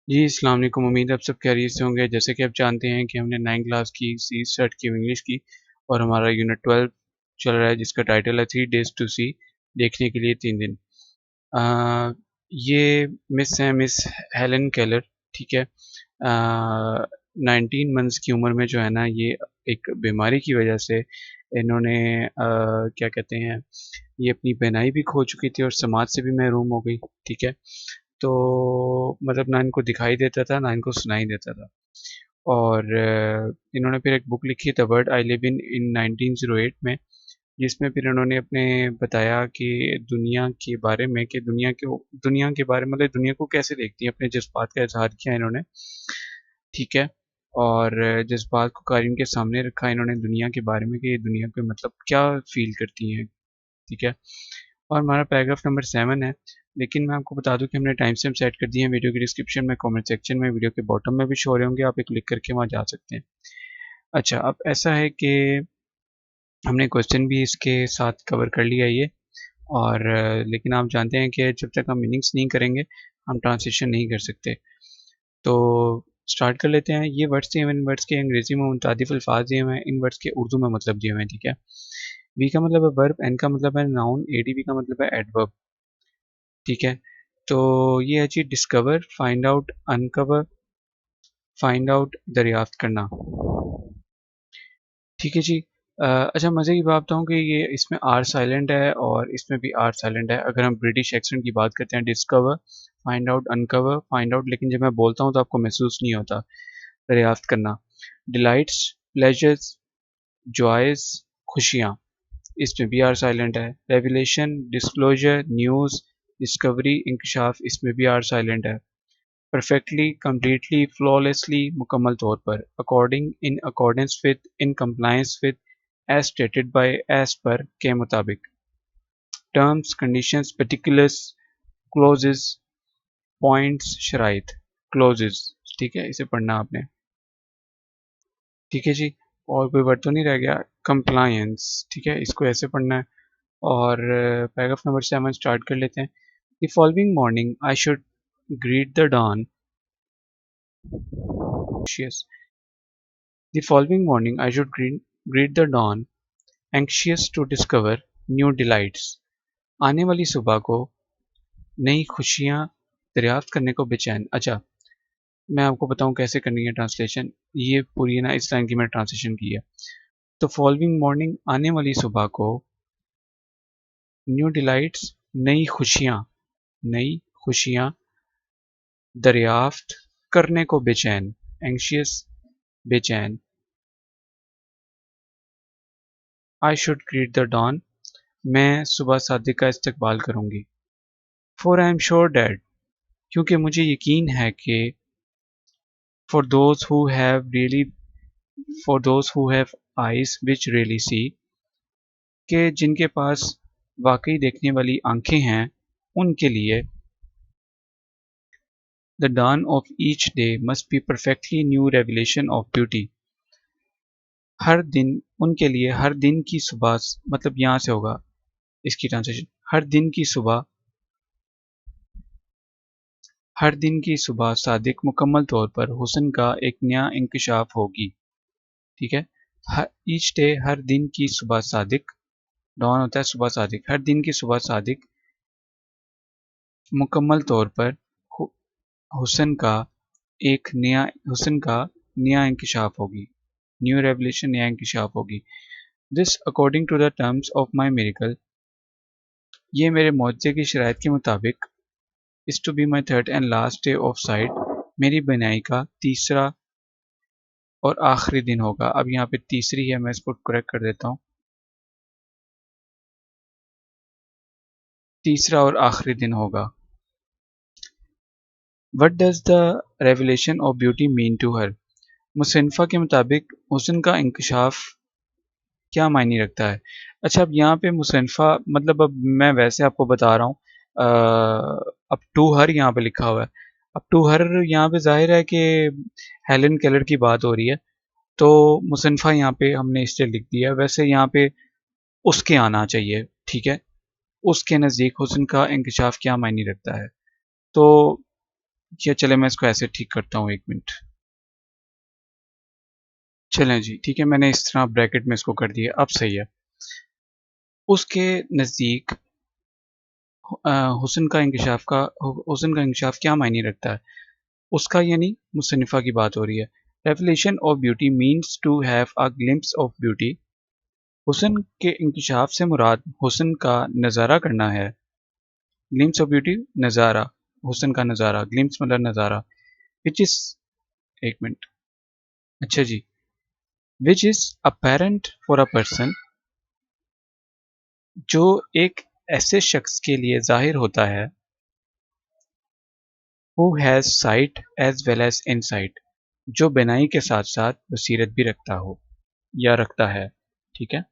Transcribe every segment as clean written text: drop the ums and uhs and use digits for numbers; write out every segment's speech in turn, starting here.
जी, अस्सलाम वालेकुम। उम्मीद है आप सब खैरियत से होंगे। जैसे कि आप जानते हैं कि हमने 9th क्लास की सीरीज़ स्टार्ट की हुई इंग्लिश की और हमारा यूनिट 12 चल रहा है जिसका टाइटल है 3 डेज़ टू सी देखने के लिए 3 दिन। अ, ये मिस हैं मिस हेलेन केलर, ठीक है? 19 मंथ्स की उम्र में जो है ना ये एक बीमारी की वजह से इन्होंने क्या कहते हैं ये अपनी बहनाई भी खो चुकी थी और समाज से भी महरूम हो गई, ठीक है? तो मतलब ना इनको दिखाई देता था, ना इनको सुनाई देता था। और इन्होंने फिर एक बुक लिखी the world I live in 1908 में, जिसमें फिर इन्होंने अपने बताया कि दुनिया के बारे में कि दुनिया के बारे में मतलब दुनिया को कैसे देखती हैं, अपने जज़्बात का इज़हार किया इन्होंने, ठीक है? और जज़्बात को कारीन के सामने रखा इन्होंने दुनिया के बारे में कि ये दुनिया को मतलब क्या फ़ील करती हैं, ठीक है? और हमारा पैराग्राफ नंबर 7 है, लेकिन मैं आपको बता दूँ कि हमने टाइम स्टैम्प सेट कर दिए हैं वीडियो के डिस्क्रिप्शन में, कमेंट सेक्शन में, वीडियो के बॉटम में भी शो हो रहे होंगे, आप एक क्लिक करके वहाँ जा सकते हैं। अच्छा, अब ऐसा है कि हमने क्वेश्चन भी इसके साथ कवर कर लिया ये और लेकिन आप जानते हैं कि जब तक हम मीनिंग्स नहीं करेंगे, हम ट्रांसलेशन नहीं कर सकते। तो स्टार्ट कर लेते हैं। ये वर्ड्स दिए हुए हैं, इन वर्ड्स के अंग्रेज़ी में मुतादिफ़ अल्फ़ाज़ दिए हुए हैं, इन वर्ड्स के उर्दू में मतलब दिए हुए हैं, ठीक है? वी का मतलब है वर्ब, एन का मतलब है नाउन, एडीवी का मतलब है एडवर्ब, ठीक है? तो ये है जी discover, find out, uncover, find out, दरियाफ्त करना। ठीक है जी। अच्छा मज़े की बात बताऊँ कि ये इसमें आर साइलेंट है और इसमें भी आर साइलेंट है। अगर हम ब्रिटिश एक्सेंट की बात करते हैं discover, find out, uncover, find out लेकिन जब मैं बोलता हूँ तो आपको महसूस नहीं होता, दरियाफ्त करना। डिलाइट्स, प्लेजर्स, जॉयज़, खुशियाँ, इसमें भी आर साइलेंट है। रेवलेशन, डिस्क्लोज़र, न्यूज़, डिस्कवरी, इंकशाफ इसमें भी आर साइलेंट है। परफेक्टली, कंप्लीटली, फ्लॉलेसली मुकम्मल तौर पर, according, in accordance with, in compliance with, as stated by, as per के मुताबिक, terms, conditions, particulars, clauses, points, शराइत, क्लोजेस, ठीक है इसे पढ़ना आपने, ठीक है जी। और कोई वर्ड तो नहीं रह गया, कंप्लायंस, ठीक है इसको ऐसे पढ़ना है। और पैराग्राफ नंबर 7 स्टार्ट कर लेते हैं। The following morning I should greet the dawn, The following morning I should greet the dawn, anxious to discover new delights. आने वाली सुबह को नई खुशियाँ दरियाफ्त करने को बेचैन। अच्छा, मैं आपको बताऊँ कैसे करनी है ट्रांसलेशन। ये पूरी ना इस लाइन की मैंने ट्रांसलेशन की है। तो फॉलोइंग मॉर्निंग आने वाली सुबह को न्यू डिलाइट्स नई खुशियाँ दरियाफ्त करने को बेचैन, एंशियस बेचैन। I should greet the dawn, मैं सुबह सादिक का इस्तकबाल करूंगी। For I am sure that, क्योंकि मुझे यकीन है कि for those who have really for those who have eyes which really see, के जिनके पास वाकई देखने वाली आंखें हैं उनके लिए the dawn of each day must be perfectly new revelation of beauty. हर दिन उनके लिए हर दिन की सुबह मतलब यहाँ से होगा इसकी ट्रांसलेशन, हर दिन की सुबह सादिक मुकम्मल तौर पर हुस्न का एक नया इंकशाफ होगी, ठीक है? ईच डे हर दिन की सुबह सादिक, डॉन होता है सुबह सादिक, हर दिन की सुबह सादिक मुकम्मल तौर पर हुस्न का हुस्न का नया इंकशाफ होगी, न्यू रेवलेशन नया इंकशाफ होगी। This according to the terms of my miracle, ये मेरे मुआवजे की शराइत के मुताबिक, is to be my third and last day of sight, मेरी बनाई का तीसरा और आखिरी दिन होगा। अब यहाँ पे तीसरी है, मैं इसको करेक्ट कर देता हूँ, तीसरा और आखिरी दिन होगा। What does the revelation of beauty mean to her, मुसन्फ़ा के मुताबिक हुस्न का इंकशाफ क्या मायने रखता है। अच्छा, अब यहाँ पे मुसन्फ़ा मतलब अब मैं वैसे आपको बता रहा हूँ, अब टू हर यहाँ पे लिखा हुआ है। अब टू हर यहाँ पे जाहिर है कि हेलन केलर की बात हो रही है, तो मुसन्फ़ा यहाँ पे हमने इसलिए लिख दिया। वैसे यहाँ पे उसके आना चाहिए, ठीक है? उसके नज़दीक हुस्न का इंकशाफ क्या मायने रखता है। तो या चले मैं इसको ऐसे ठीक करता हूँ, 1 मिनट। चलें जी, ठीक है, मैंने इस तरह ब्रैकेट में इसको कर दिया, अब सही है। उसके नज़दीक हुस्न का इंकशाफ क्या मायने रखता है? उसका यानी मुसन्निफ़ा की बात हो रही है। Revelation of beauty means to have a glimpse of beauty. हुस्न के इंकशाफ से मुराद हुस्न का नज़ारा करना है। ग्लिम्प्स ऑफ ब्यूटी नज़ारा, हुस्न का नज़ारा, ग्लिम्प्स मतलब नज़ारा। Which is 1 minute. अच्छा जी, which is apparent for a person, जो एक ऐसे शख्स के लिए ज़ाहिर होता है, who has sight as well as insight, जो बिनाई के साथ-साथ बसीरत भी रखता हो या रखता है, ठीक है?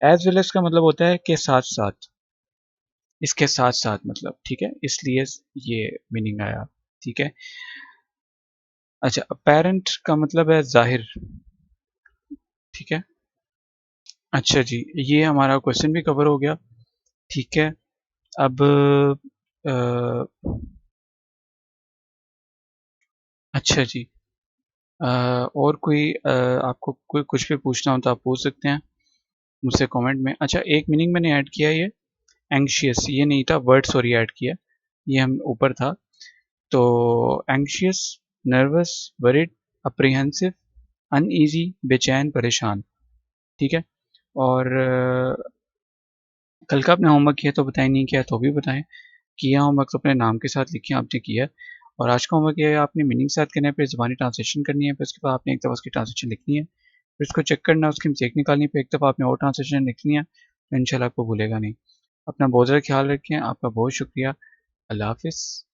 एज़ वेल एज़ का मतलब होता है कि साथ-साथ, इसके साथ-साथ मतलब, ठीक है? इसलिए ये मीनिंग आया, ठीक है? अच्छा, अपैरेंट का मतलब है ज़ाहिर, ठीक है? अच्छा जी, ये हमारा क्वेश्चन भी कवर हो गया, ठीक है? अब अ, अच्छा जी, और कोई आपको कोई कुछ भी पूछना हो तो आप पूछ सकते हैं मुझसे कमेंट में। अच्छा, एक मीनिंग मैंने ऐड किया है, ये एंग्शियस, ये नहीं था वर्ड, सॉरी, ऐड किया, ये हम ऊपर था। तो anxious, nervous, worried, apprehensive, uneasy, बेचैन, परेशान, ठीक है? और कल का आपने होमवर्क किया तो बताएं, नहीं किया तो भी बताएं। किया होमवर्क तो अपने नाम के साथ लिखिए आपने किया है। और आज का होमवर्क ये है, आपने मीनिंग के साथ करना है, फिर ज़बानी ट्रांसलेशन करनी है, फिर उसके बाद आपने एक दफ़ा उसकी ट्रांसलेशन लिखनी है, फिर उसको चेक करना है, उसकी मिस्टेक निकालनी है, फिर एक दफ़ा आपने और ट्रांसलेशन लिखनी है, तो इंशाल्लाह आपको भूलेगा नहीं। अपना बहुत ज़्यादा ख्याल रखें, आपका बहुत शुक्रिया। अल्लाह हाफ़िज़।